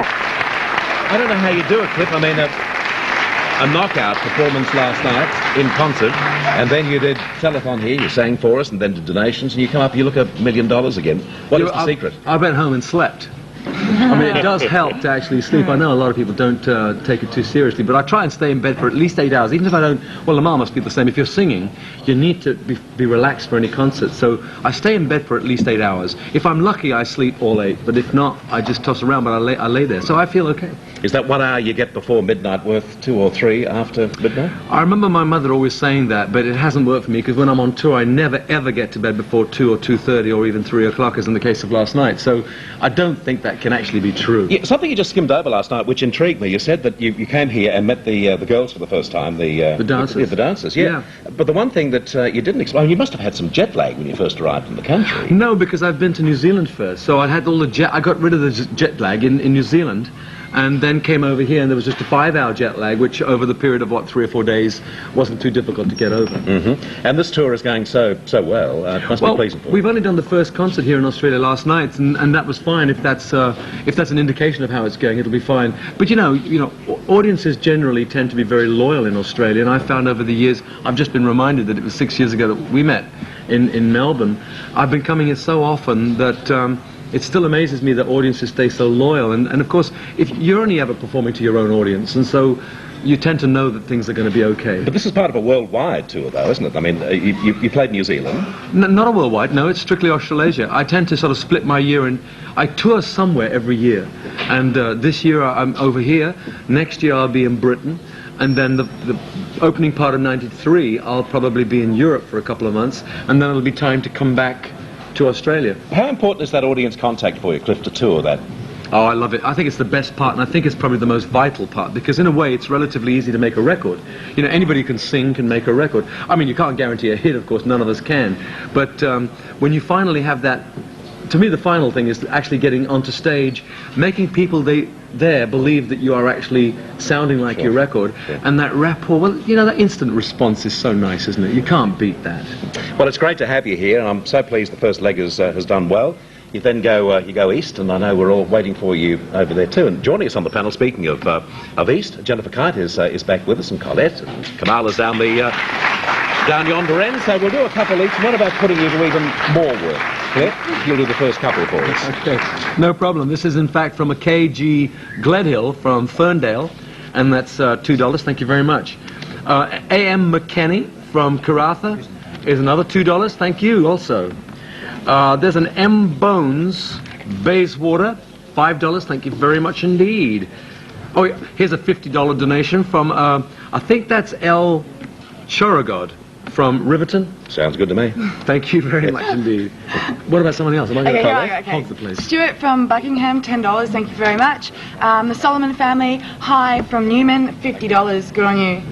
I don't know how you do it, Cliff. I mean, a knockout performance last night in concert, and then you did Telethon here, you sang for us, and then did donations, and you come up, you look $1 million again. What is the secret? I went home and slept. I mean, it does help to actually sleep. I know a lot of people don't take it too seriously, but I try and stay in bed for at least 8 hours. Even if I don't, well, Lamar must be the same. If you're singing, you need to be relaxed for any concert. So I stay in bed for at least 8 hours. If I'm lucky, I sleep all 8, but if not, I just toss around, but I lay there. So I feel okay. Is that 1 hour you get before midnight worth 2 or 3 after midnight? I remember my mother always saying that, but it hasn't worked for me, because when I'm on tour, I never ever get to bed before 2 or 2:30 or even 3 o'clock, as in the case of last night. So I don't think that can actually be true. Yeah, something you just skimmed over last night, which intrigued me. You said that you came here and met the girls for the first time. The dancers. The dancers, yeah. But the one thing that you didn't explain, you must have had some jet lag when you first arrived in the country. No, because I've been to New Zealand first, so I had all the I got rid of the jet lag in New Zealand, and then came over here, and there was just a 5-hour jet lag, which over the period of, what, 3 or 4 days wasn't too difficult to get over. And this tour is going so well. It must be pleasant for you. We've only done the first concert here in Australia last night, and that was fine. If that's an indication of how it's going, it'll be fine. But you know, audiences generally tend to be very loyal in Australia, and I found over the years, I've just been reminded that it was 6 years ago that we met in Melbourne. I've been coming here so often that it still amazes me that audiences stay so loyal, and of course, if you're only ever performing to your own audience, and so you tend to know that things are going to be okay. But this is part of a worldwide tour, though, isn't it? I mean, you played New Zealand. Not a worldwide, no, it's strictly Australasia. I tend to sort of split my year, and I tour somewhere every year. And this year I'm over here, next year I'll be in Britain, and then the opening part of '93 I'll probably be in Europe for a couple of months, and then it'll be time to come back to Australia. How important is that audience contact for you, Cliff, to tour that? Oh, I love it. I think it's the best part, and I think it's probably the most vital part, because in a way it's relatively easy to make a record. You know, anybody who can sing can make a record. I mean, you can't guarantee a hit, of course, none of us can, but when you finally have that, to me the final thing is actually getting onto stage, making people there believe that you are actually sounding like your record, and that rapport, well, you know, that instant response is so nice, isn't it? You can't beat that. Well, it's great to have you here, and I'm so pleased the first leg has done well. You then go east, and I know we're all waiting for you over there too. And joining us on the panel, speaking of east, Jennifer Kite is back with us, and Colette, and Kamala's down yonder end. So we'll do a couple each. What about putting you to even more work? Cliff, you'll do the first couple for us. Okay, no problem. This is in fact from a KG Gledhill from Ferndale, and that's $2. Thank you very much. A.M. McKenney from Karratha is another $2. Thank you also. There's an M. Bones Bayswater, $5. Thank you very much indeed. Oh, yeah, here's a $50 donation from, I think that's L. Chorogod from Riverton. Sounds good to me. Thank you very much indeed. What about someone else? Am I going to call it? Okay. Hold the place. Stuart from Buckingham, $10. Thank you very much. The Solomon family, hi from Newman, $50. Good on you.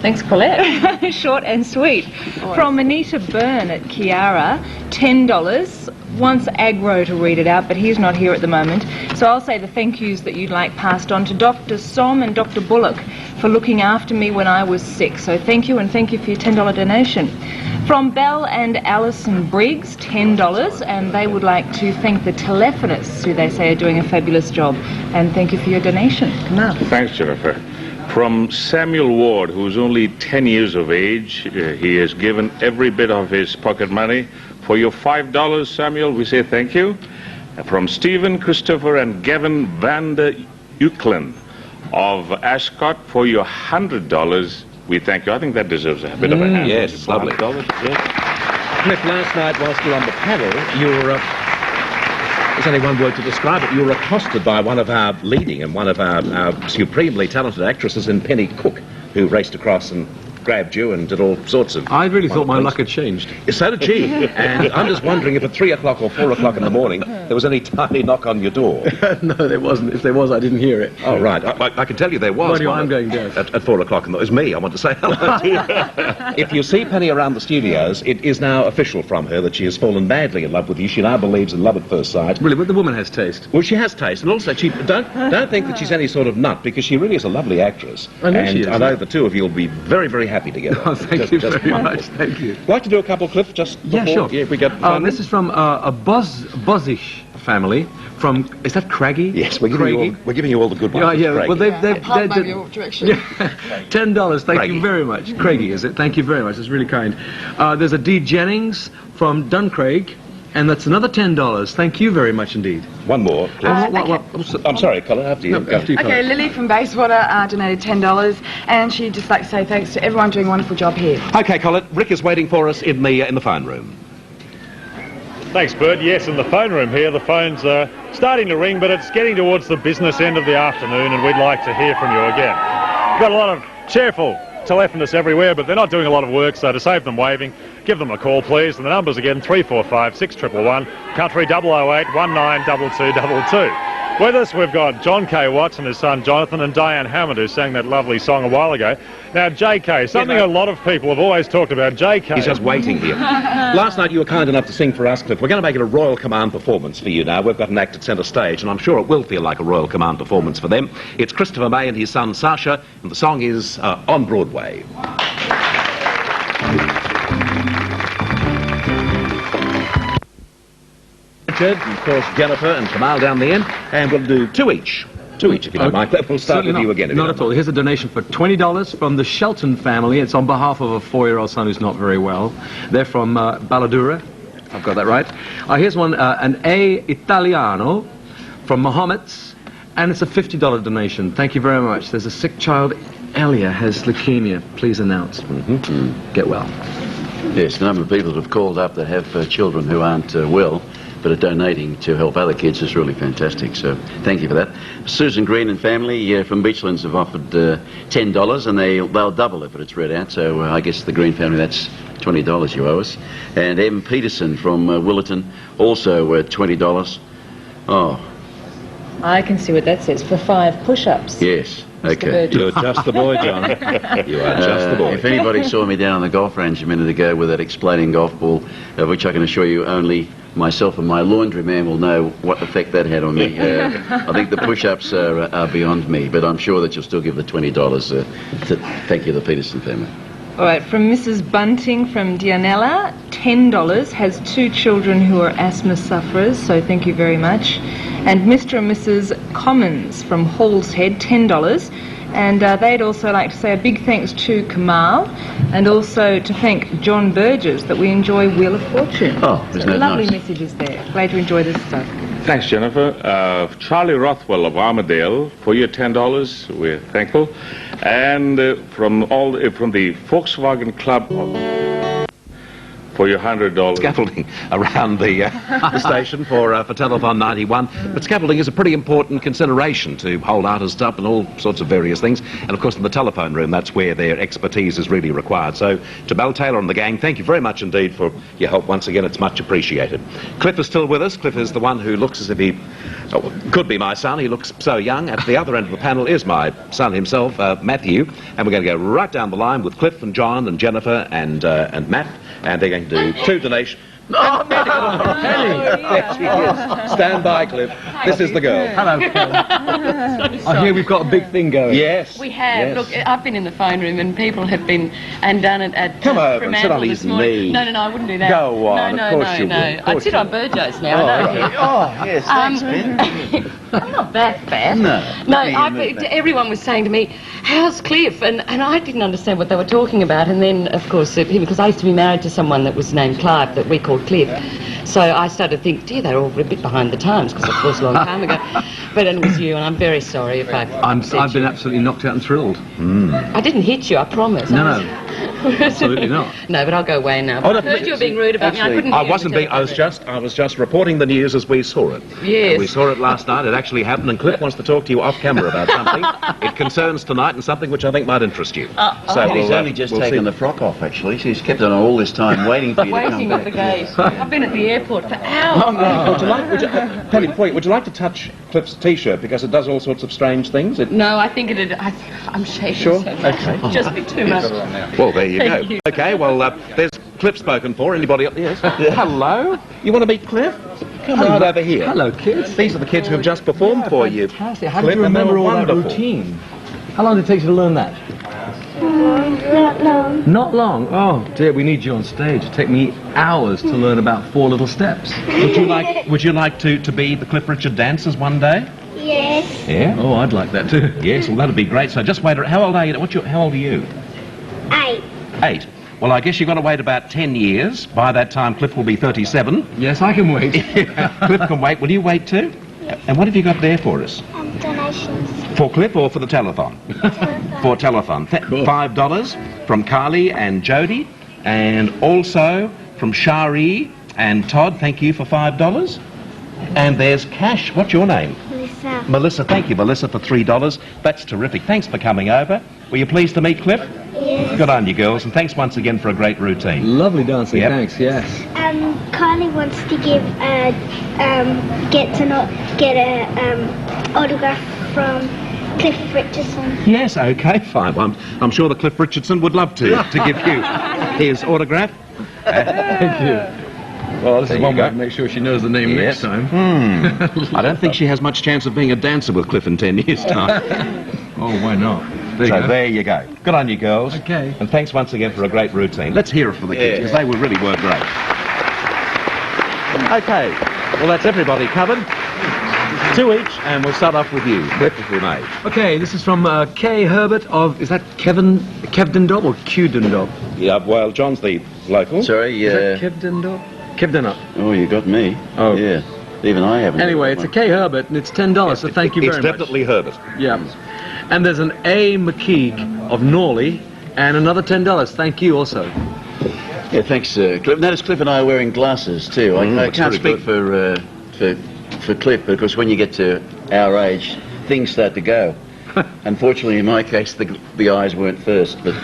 Thanks, Colette. Short and sweet. Always. From Anita Byrne at Kiara, $10. Wants Agro to read it out, but he's not here at the moment. So I'll say the thank yous that you'd like passed on to Dr. Som and Dr. Bullock for looking after me when I was sick. So thank you, and thank you for your $10 donation. From Belle and Alison Briggs, $10, and they would like to thank the telephonists, who they say are doing a fabulous job. And thank you for your donation. Come on. Thanks, Jennifer. From Samuel Ward, who's only 10 years of age, he has given every bit of his pocket money. For your $5, Samuel, we say thank you. From Stephen, Christopher, and Gavin van der Euclin of Ascot, for your $100, we thank you. I think that deserves a bit of a hand. Yes, it's lovely. Yeah. Cliff, last night whilst you were on the panel, you were, there's only one word to describe it, you were accosted by one of our leading and one of our supremely talented actresses in Penny Cook, who raced across and grabbed you and did all sorts of... I really thought my luck had changed. So did she. And I'm just wondering if at 3 o'clock or 4 o'clock in the morning there was any tiny knock on your door. No, there wasn't. If there was, I didn't hear it. Oh, right. I can tell you there was. I'm going deaf. At 4 o'clock. It was me. I want to say hello to you. If you see Penny around the studios, it is now official from her that she has fallen madly in love with you. She now believes in love at first sight. Really, but the woman has taste. Well, she has taste. And also, don't think that she's any sort of nut, because she really is a lovely actress. I know she is. I know the two of you will be very, very happy together. Oh, thank you very much. Thank you. Like to do a couple, Cliff, just before? Yeah, sure. Yeah, we get this is from a Bozish family from, is that Craggy? Yes, we're giving you all the good Yeah, ones. yeah. Craigie. Well, they've Pardon my your direction. $10. Thank Craigie. you very much. Craigie, is it? Thank you very much. That's really kind. There's a D. Jennings from Duncraig, and that's another $10. Thank you very much indeed. One more. Cliff. Okay. I'm sorry, Colin, after you. Go. After you, Okay, Colin. Lily from Bayswater donated $10, and she'd just like to say thanks to everyone doing a wonderful job here. Okay, Colin, Rick is waiting for us in the phone room. Thanks, Bert. Yes, in the phone room here, the phones are starting to ring, but it's getting towards the business end of the afternoon, and we'd like to hear from you again. We've got a lot of cheerful telephonists everywhere, but they're not doing a lot of work, so to save them waving, give them a call, please. And the numbers again, 345 6111, country 008 192222. With us, we've got John K. Watts and his son Jonathan, and Diane Hammond, who sang that lovely song a while ago. Now, JK, something a lot of people have always talked about, JK. He's just waiting here. Last night you were kind enough to sing for us, Cliff. We're going to make it a Royal Command performance for you now. We've got an act at centre stage, and I'm sure it will feel like a Royal Command performance for them. It's Christopher May and his son Sasha, and the song is On Broadway. Richard, and of course Jennifer and Kamal down the end, and we'll do two each. Two each, if you don't mind. We'll start with you again. Not at all. Here's a donation for $20 from the Shelton family. It's on behalf of a 4-year-old son who's not very well. They're from Balladura. I've got that right. Here's one, an A Italiano from Mohammed's, and it's a $50 donation. Thank you very much. There's a sick child. Elia has leukemia. Please announce. Get well. Yes, the number of people that have called up that have children who aren't well, but are donating to help other kids is really fantastic. So thank you for that. Susan Green and family from Beachlands have offered $10, and they'll double if it's read out. So I guess the Green family, that's $20 you owe us. And M. Peterson from Willerton, also $20. Oh, I can see what that says, for 5 push-ups. yes. Mr. Okay. Burgess. You're just the boy, John. You are just the boy. If anybody saw me down on the golf range a minute ago with that exploding golf ball, which I can assure you only myself and my laundryman will know what effect that had on me. I think the push-ups are beyond me, but I'm sure that you'll still give the $20 to thank you, the Peterson family. All right, from Mrs. Bunting from Dianella, $10, has 2 children who are asthma sufferers, so thank you very much. And Mr. and Mrs. Commons from Hall's Head, $10. And they'd also like to say a big thanks to Kamal, and also to thank John Burgess that we enjoy Wheel of Fortune. Oh, isn't that lovely nice? messages there. Glad you enjoy this stuff. Thanks, Jennifer. Charlie Rothwell of Armadale, for your $10, we're thankful. And from the Volkswagen Club for your $100. Scaffolding around the station for Telethon 91. But scaffolding is a pretty important consideration to hold artists up and all sorts of various things. And of course in the telephone room, that's where their expertise is really required. So to Belle Taylor and the gang, thank you very much indeed for your help once again. It's much appreciated. Cliff is still with us. Cliff is the one who looks as if he could be my son. He looks so young. At the other end of the panel is my son himself, Matthew. And we're going to go right down the line with Cliff and John and Jennifer and Matt. And they're going to do 2 donations. No, there she is. Stand by, Cliff. This is the girl. Hello, Ken. I hear we've got a big thing going. Yes. We have. Yes. Look, I've been in the phone room and people have been and done it at Come over and sit on Fremantle his this morning. knee. No, I wouldn't do that. Go on, No, of course you no. would. Of I'd course sit you on would. Burjo's now. I know. Oh, yes, thanks, Ben. I'm not that fat. No. Everyone was saying to me, how's Cliff? And I didn't understand what they were talking about. And then, of course, because I used to be married to someone that was named Clive, that we called Cliff. So I started to think, dear, they're all a bit behind the times, because it was a long time ago. But it was you, and I'm very sorry if I've been absolutely knocked out and thrilled. I didn't hit you, I promise. No, absolutely not. No, but I'll go away now. Oh, no, I heard you were being rude about me. I couldn't I hear wasn't the being. I was just reporting the news as we saw it. Yes. And we saw it last night. It actually happened, and Cliff wants to talk to you off camera about something. It concerns tonight and something which I think might interest you. So he's only just taken the frock off, actually. She's kept it on all this time, waiting for you to come Waiting back. at the gate. I've been at the airport for hours. Penny, before you, would you like to touch Cliff's T-shirt because it does all sorts of strange things? No, I think I'm shaking. Sure. So much. Okay. Just a bit too much. Well, there you go. Thank you. Okay, well, there's Cliff spoken for. Anybody else? Yes. Hello. You want to meet Cliff? Come right over here. Hello, kids. These are the kids who have just performed for you. Fantastic. How Cliff, did you and they remember were all that wonderful. routine? How long did it take you to learn that? Not long. Not long? Oh dear, we need you on stage. It'd take me hours to learn about 4 little steps. Would you like to be the Cliff Richard dancers one day? Yes. Yeah? Oh, I'd like that too. Yes, well that'd be great. So just wait, how old are you? How old are you? 8. 8. Well, I guess you've got to wait about 10 years. By that time, Cliff will be 37. Yes, I can wait. Cliff can wait. Will you wait too? Yes. And what have you got there for us? Donations. For Cliff or for the telethon? For telethon. Cool. $5 from Carly and Jody, and also from Shari and Todd. Thank you for $5. And there's cash. What's your name? Melissa. Melissa. Thank you, Melissa, for $3. That's terrific. Thanks for coming over. Were you pleased to meet Cliff? Yes. Good on you, girls, and thanks once again for a great routine. Lovely dancing, Yep. thanks, yes. Kylie wants to give get a autograph from Cliff Richardson. Yes, okay, fine. Well, I'm sure that Cliff Richardson would love to give you his autograph. Thank you. Well, this There is you one go. way to make sure she knows the name Yes. next time. I don't think she has much chance of being a dancer with Cliff in 10 years' time. Oh, why not? There you So go. there you go. Good on you, girls. Okay. And thanks once again for a great routine. Let's hear it for the kids, because they really were great. Okay, well that's everybody covered. 2 each, and we'll start off with you, Cliff, if we may. Okay, this is from Kay Herbert of, is that Kevdendorp or Cudendorp? Yeah, well, John's the local. Sorry, Is that Kevdendorp? Kevdendorp. oh, you got me. Oh. Yeah, even I haven't. Anyway, it's a Kay Herbert, and it's $10, so thank you very It's much. definitely Herbert. Yeah. And there's an A. McKeague of Norley, and another $10. Thank you also. Yeah, thanks, Cliff. Notice Cliff and I are wearing glasses too. I that's can't very speak for Cliff, because when you get to our age, things start to go. Unfortunately, in my case, the eyes weren't first, but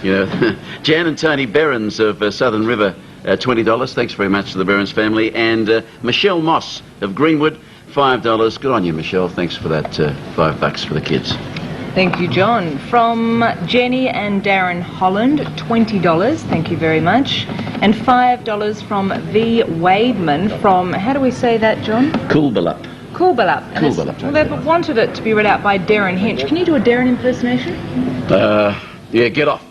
you know, Jan and Tony Berens of Southern River, $20. Thanks very much to the Berens family, and Michelle Moss of Greenwood, $5. Good on you, Michelle. Thanks for that $5 for the kids. Thank you, John. From Jenny and Darren Holland, $20. Thank you very much. And $5 from V. Wademan from, how do we say that, John? Coolbalup. Coolbalup. And it's- Coolbalup. Well, they've wanted it to be read out by Darren Hench. Can you do a Darren impersonation? Yeah, get off.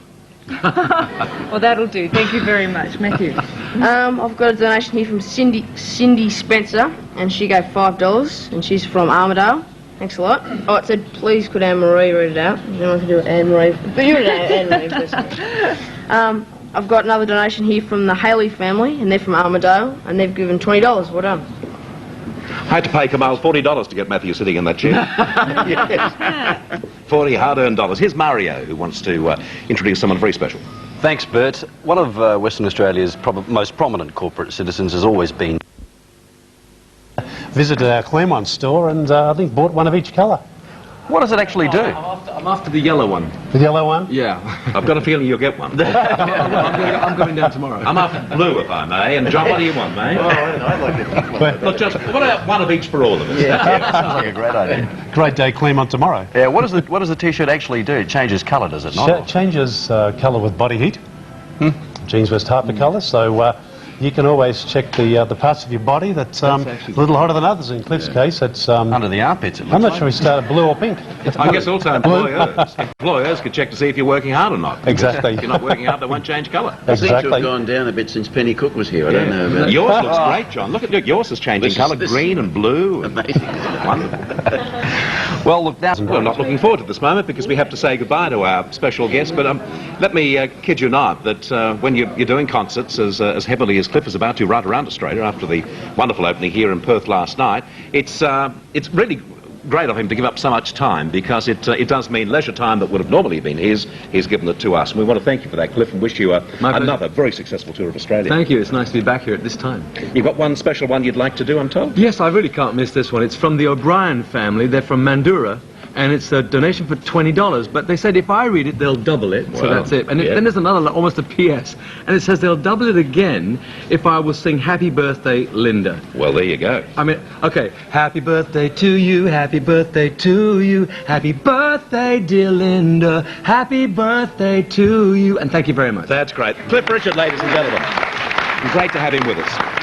Well, that'll do. Thank you very much. Matthew. I've got a donation here from Cindy Spencer, and she gave $5, and she's from Armidale. Thanks a lot. Oh, it said, please could Anne-Marie read it out. Then I can do Anne-Marie. But you read it out, Anne-Marie first. I've got another donation here from the Haley family, and they're from Armidale, and they've given $20. Well done. I had to pay Kamal $40 to get Matthew sitting in that chair. Yes. 40 hard-earned dollars. Here's Mario, who wants to introduce someone very special. Thanks, Bert. One of Western Australia's most prominent corporate citizens has always been... Visited our Claremont store and I think bought one of each colour. What does it actually do? I'm after the yellow one. The yellow one? Yeah. I've got a feeling you'll get one. I'm going down tomorrow. I'm after blue, if I may. And John, what do you want, mate? I'd like it. Look, just what about one of each for all of us? Sounds like a great idea. Great day Claremont tomorrow. Yeah, what does the T-shirt actually do? It changes colour, does it not? Changes colour with body heat. Jeans West Harper colour, so you can always check the parts of your body that's a little hotter than others. In Cliff's case, it's... Under the armpits, it looks I'm not like. sure he started blue or pink. I guess also employers can check to see if you're working hard or not. Exactly. If you're not working hard, they won't change colour. It seems to Exactly. have gone down a bit since Penny Cook was here. I don't know about Yours looks great, John. Look, yours is changing colour, this- green and blue. And Amazing. wonderful. Well, look, now... Well, I'm not looking forward to this moment because we have to say goodbye to our special guest. But let me kid you not that when you're doing concerts as heavily as Cliff is about to right around Australia after the wonderful opening here in Perth last night, it's really great of him to give up so much time because it does mean leisure time that would have normally been his. He's given it to us, and we want to thank you for that, Cliff, and wish you another very successful tour of Australia. Thank you. It's nice to be back here at this time. You've got one special one you'd like to do, I'm told? Yes, I really can't miss this one. It's from the O'Brien family. They're from Mandurah. And it's a donation for $20, but they said if I read it, they'll double it, so Wow. that's it. And Yeah. then there's another, almost a PS, and it says they'll double it again if I will sing Happy Birthday, Linda. Well, there you go. I mean, okay, happy birthday to you, happy birthday to you, happy birthday, dear Linda, happy birthday to you, and thank you very much. That's great. Cliff Richard, ladies and gentlemen. Great to have him with us.